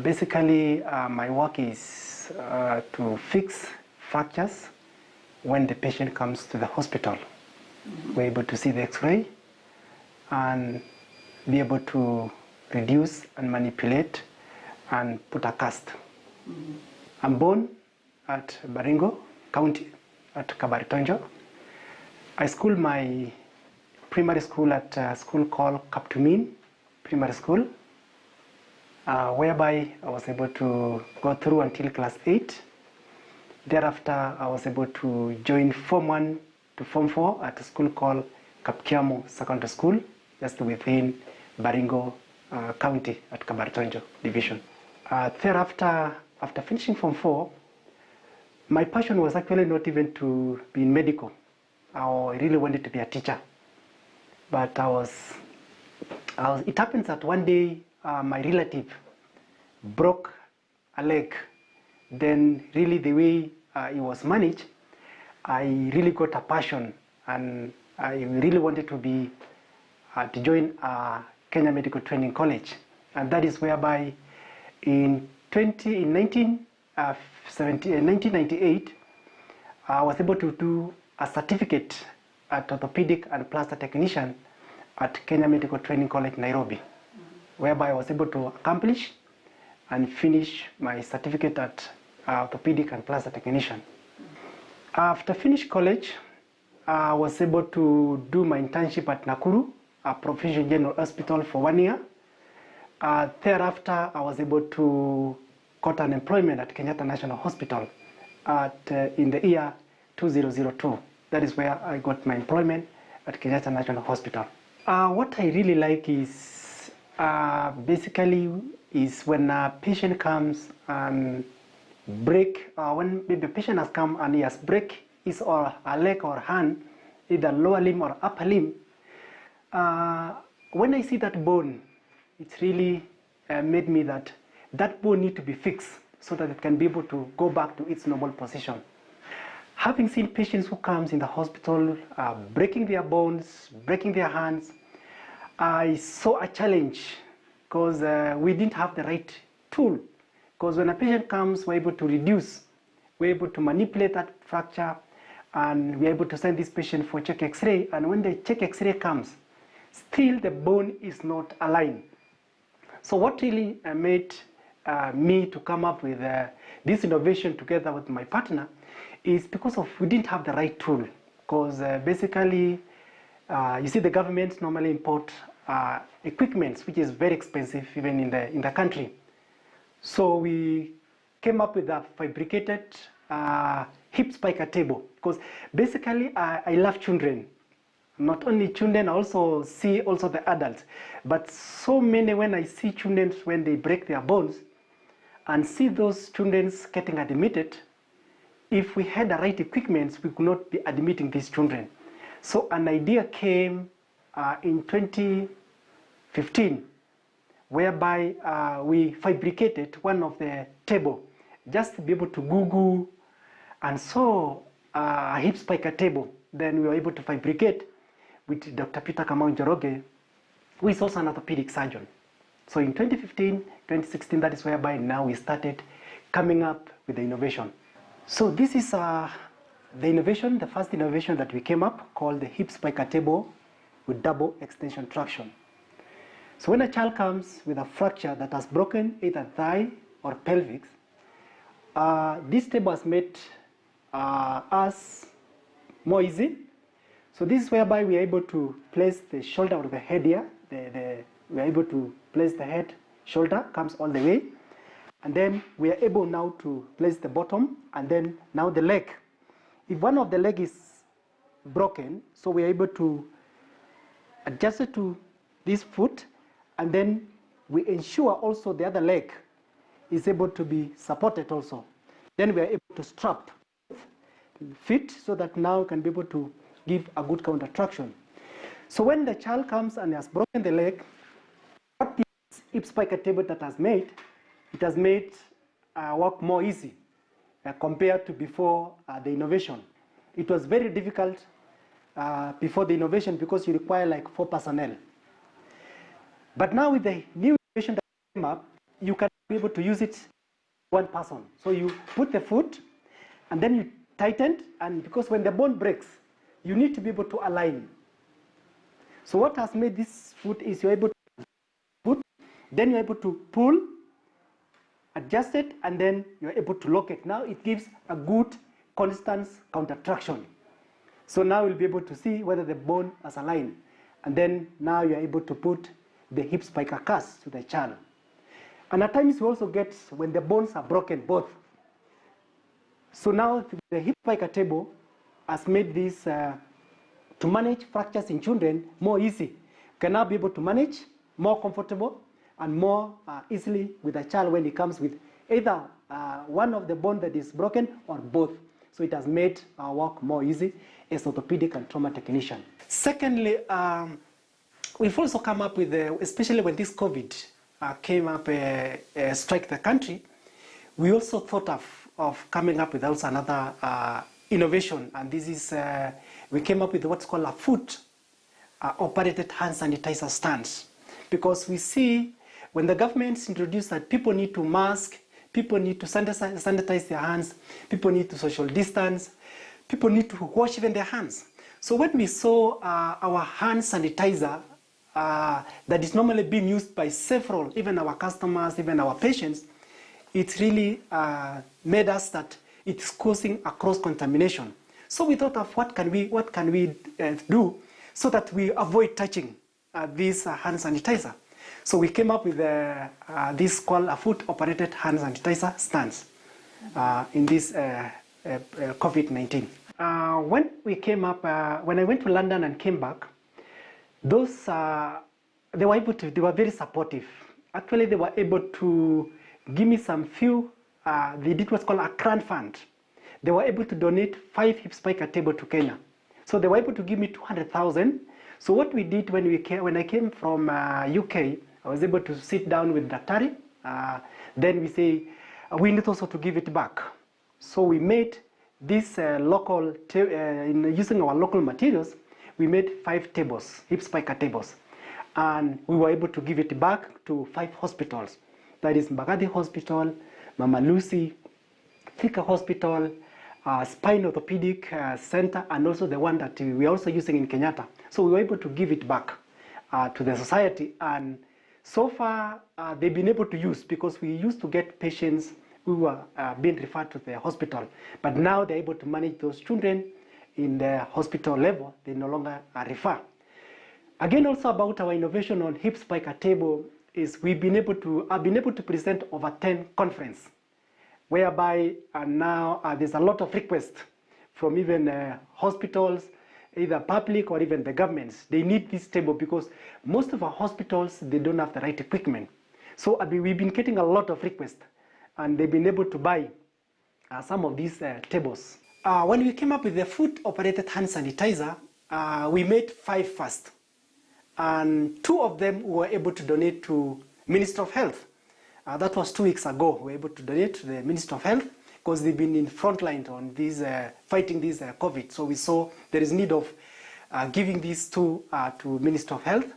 Basically, my work is to fix fractures when the patient comes to the hospital. We're able to see the X-ray and be able to reduce and manipulate and put a cast. I'm born at Baringo County at Kabaritonjo. I schooled my primary school at a school called Kaptumin Primary School, whereby I was able to go through until class 8. Thereafter, I was able to join Form 1 to Form 4 at a school called Kapkiamo Secondary School, just within Baringo County at Kabaritonjo Division. Thereafter, after finishing Form 4, my passion was actually not even to be in medical. I really wanted to be a teacher. But it happens that one day my relative broke a leg. Then really the way it was managed, I really got a passion, and I really wanted to join Kenya Medical Training College. And that is whereby in 1998, I was able to do a certificate at Orthopaedic and Plaster Technician at Kenya Medical Training College, Nairobi, whereby I was able to accomplish and finish my certificate at Orthopaedic and Plaster Technician. After finished college, I was able to do my internship at Nakuru, a Provincial General Hospital, for 1 year. Thereafter, I was able to got an employment at Kenyatta National Hospital in the year 2002. That is where I got my employment at Kenyatta National Hospital. What I really like is basically is when a patient comes and when maybe a patient has come and he has break his or a leg or hand, either lower limb or upper limb. When I see that bone, it's really made me that bone need to be fixed so that it can be able to go back to its normal position. Having seen patients who comes in the hospital breaking their bones, breaking their hands, I saw a challenge because we didn't have the right tool. Because when a patient comes, we're able to reduce, we're able to manipulate that fracture, and we're able to send this patient for check X-ray. And when the check X-ray comes, still the bone is not aligned. So what really made me to come up with this innovation together with my partner is because we didn't have the right tool. Because basically, you see, the government normally import equipment which is very expensive even in the country. So we came up with a fabricated hip spiker table, because basically I love children. Not only children, I also see the adults. But so many, when I see children when they break their bones and see those children getting admitted, if we had the right equipment, we could not be admitting these children. So an idea came in 2015, whereby we fabricated one of the table just to be able to Google and saw a hip spiker table. Then we were able to fabricate with Dr. Peter Kamau Njoroge, who is also an orthopedic surgeon. So in 2015, 2016, that is whereby now we started coming up with the innovation. So this is the innovation, the first innovation that we came up, called the hip spiker table with double extension traction. So when a child comes with a fracture that has broken either thigh or pelvic, this table has made us more easy. So this is whereby we are able to place the shoulder or the head here. We are able to place the head, shoulder comes all the way. And then we are able now to place the bottom, and then now the leg. If one of the leg is broken, so we are able to adjust it to this foot, and then we ensure also the other leg is able to be supported also. Then we are able to strap feet so that now we can be able to give a good counter traction. So when the child comes and has broken the leg, what this hip spiker table that has made, it has made work more easy compared to before the innovation. It was very difficult before the innovation because you require like 4 personnel. But now with the new innovation that came up, you can be able to use it one person. So you put the foot and then you tighten, and because when the bone breaks, you need to be able to align. So what has made this foot is you're able to put, then you're able to pull, adjust it, and then you're able to lock it. Now it gives a good constant counter-traction. So now you'll be able to see whether the bone has aligned. And then now you're able to put the hip spica cast to the child. And at times you also get when the bones are broken both. So now the hip spica table has made this to manage fractures in children more easy. You can now be able to manage more comfortable and more easily with a child when he comes with either one of the bone that is broken or both. So it has made our work more easy as orthopedic and trauma technician. Secondly, we've also come up with, especially when this COVID came up, struck the country, we also thought of coming up with also another innovation, and this is, we came up with what's called a foot operated hand sanitizer stands, because we see when the governments introduced that people need to mask, people need to sanitize their hands, people need to social distance, people need to wash even their hands. So when we saw our hand sanitizer that is normally being used by several, even our customers, even our patients, it really made us that it's causing a cross-contamination. So we thought of what can we do so that we avoid touching this hand sanitizer. So we came up with this called a foot-operated hand sanitizer stands in this COVID-19. When we came up, when I went to London and came back, those they were very supportive. Actually, they were able to give me some few. They did what's called a grant fund. They were able to donate 5 hip spica tables to Kenya. So they were able to give me 200,000. So what we did when I came from UK, I was able to sit down with Daktari. Then we say we need also to give it back. So we made this local, using our local materials, we made 5 tables, hip spica tables. And we were able to give it back to 5 hospitals. That is Mbagathi Hospital, Mama Lucy, Thika Hospital, Spine Orthopaedic Center, and also the one that we are also using in Kenyatta. So we were able to give it back to the society. And so far, they've been able to use, because we used to get patients who were being referred to the hospital. But now they're able to manage those children in the hospital level. They no longer refer. Again, also about our innovation on hip spica table is I've been able to present over 10 conferences, whereby now there's a lot of requests from even hospitals, either public or even the governments. They need this table because most of our hospitals, they don't have the right equipment. So we've been getting a lot of requests, and they've been able to buy some of these tables. When we came up with the foot-operated hand sanitizer, we made 5 first. And 2 of them we were able to donate to Ministry of Health. That was 2 weeks ago. We were able to donate to the Ministry of Health because they've been in front line on these, fighting this COVID. So we saw there is need of giving these 2 to Ministry of Health.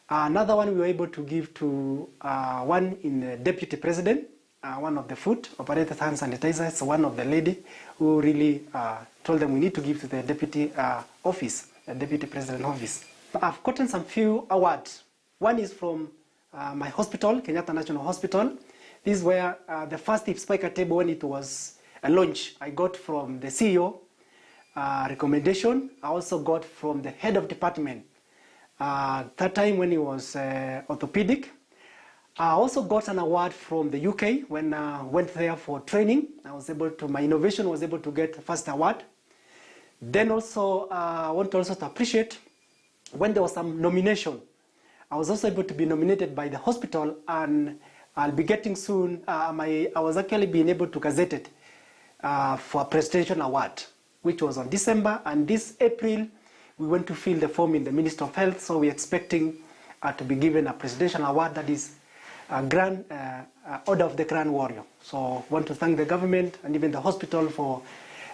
Another one we were able to give to one in the Deputy President, one of the foot-operated hand sanitizers, one of the lady who really told them we need to give to the Deputy Office, the Deputy President Office. I've gotten some few awards. One is from my hospital, Kenyatta National Hospital. This is where the first hip spica table, when it was launched, I got from the CEO recommendation. I also got from the head of department. That time when he was orthopedic. I also got an award from the UK when I went there for training. My innovation was able to get the first award. Then also, I want also to appreciate when there was some nomination. I was also able to be nominated by the hospital, and I'll be getting soon, I was actually being able to gazette it for a presentation award, which was on December, and this April, we went to fill the form in the Ministry of Health, so we're expecting to be given a presidential award that is a Grand Order of the Grand Warrior. So I want to thank the government and even the hospital for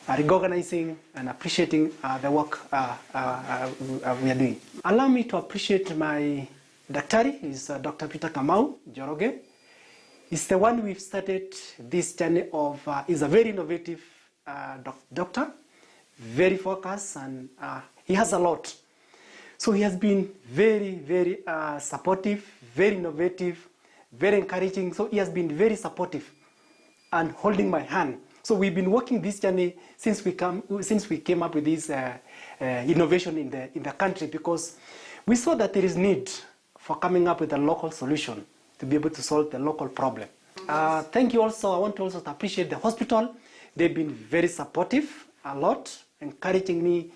recognizing and appreciating the work we are doing. Allow me to appreciate my Daktari, is Dr. Peter Kamau Joroge. It's the one we've started this journey of, is a very innovative doctor, very focused, and he has a lot. So he has been very, very supportive, very innovative, very encouraging. So he has been very supportive and holding my hand. So we've been working this journey since we came up with this innovation in the country, because we saw that there is need for coming up with a local solution to be able to solve the local problem. Thank you also. I want to also appreciate the hospital. They've been very supportive a lot, encouraging me,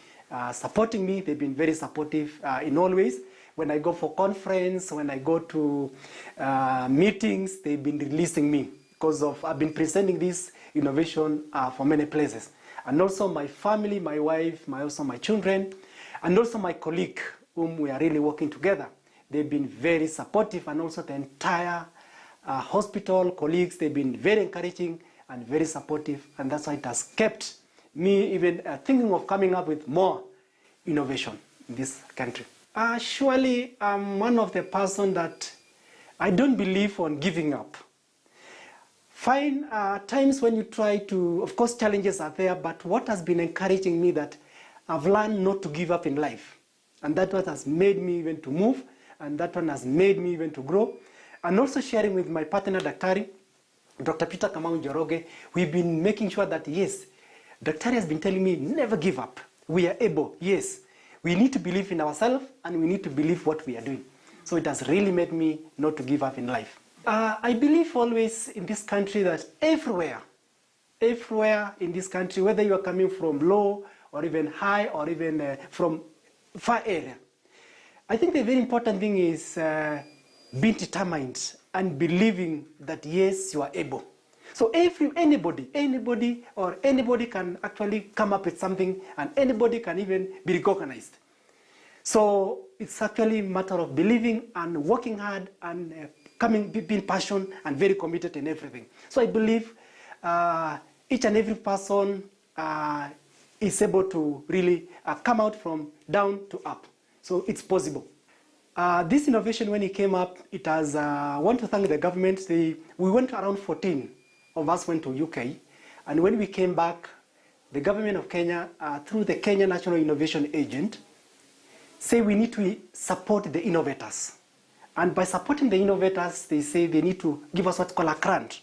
supporting me. They've been very supportive in all ways. When I go for conference, when I go to meetings, they've been releasing me because I've been presenting this innovation for many places. And also my family, my wife, also my children, and also my colleague, whom we are really working together. They've been very supportive, and also the entire hospital colleagues, they've been very encouraging and very supportive, and that's why it has kept me even thinking of coming up with more innovation in this country. Surely I'm one of the person that I don't believe on giving up. Fine, times when you try to, of course challenges are there, but what has been encouraging me that I've learned not to give up in life. And that what has made me even to move, and that one has made me even to grow. And also sharing with my partner, Dr. Peter Kamau Njoroge, we've been making sure that, yes, Dr. has been telling me, never give up. We are able, yes. We need to believe in ourselves, and we need to believe what we are doing. So it has really made me not to give up in life. I believe always in this country that everywhere in this country, whether you are coming from low or even high or even from far area, I think the very important thing is being determined and believing that yes, you are able. So anybody can actually come up with something, and anybody can even be recognized. So it's actually a matter of believing and working hard and being passionate and very committed in everything. So I believe each and every person is able to really come out from down to up. So it's possible. This innovation, when it came up, it has, I want to thank the government. We went around 14 of us went to UK. And when we came back, the government of Kenya, through the Kenya National Innovation Agent, say we need to support the innovators. And by supporting the innovators, they say they need to give us what's called a grant,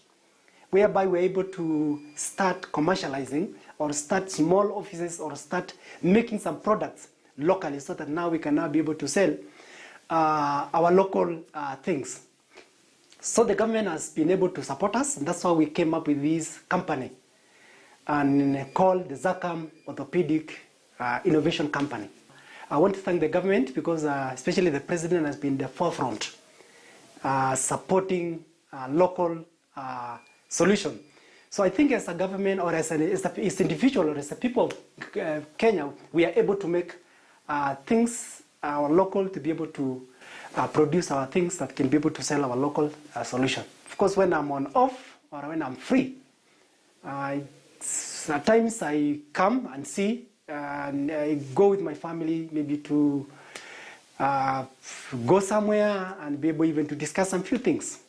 whereby we're able to start commercializing or start small offices or start making some products locally, so that now we can now be able to sell our local things. So the government has been able to support us, and that's why we came up with this company and called the Zacharia Orthopaedic Innovation Company. I want to thank the government because especially the president has been the forefront supporting local solution. So I think as a government or as an individual or as a people of Kenya, we are able to make things our local to be able to produce our things that can be able to sell our local solution. Of course, when I'm on off or when I'm free, at times I come and see and I go with my family maybe to go somewhere and be able even to discuss some few things.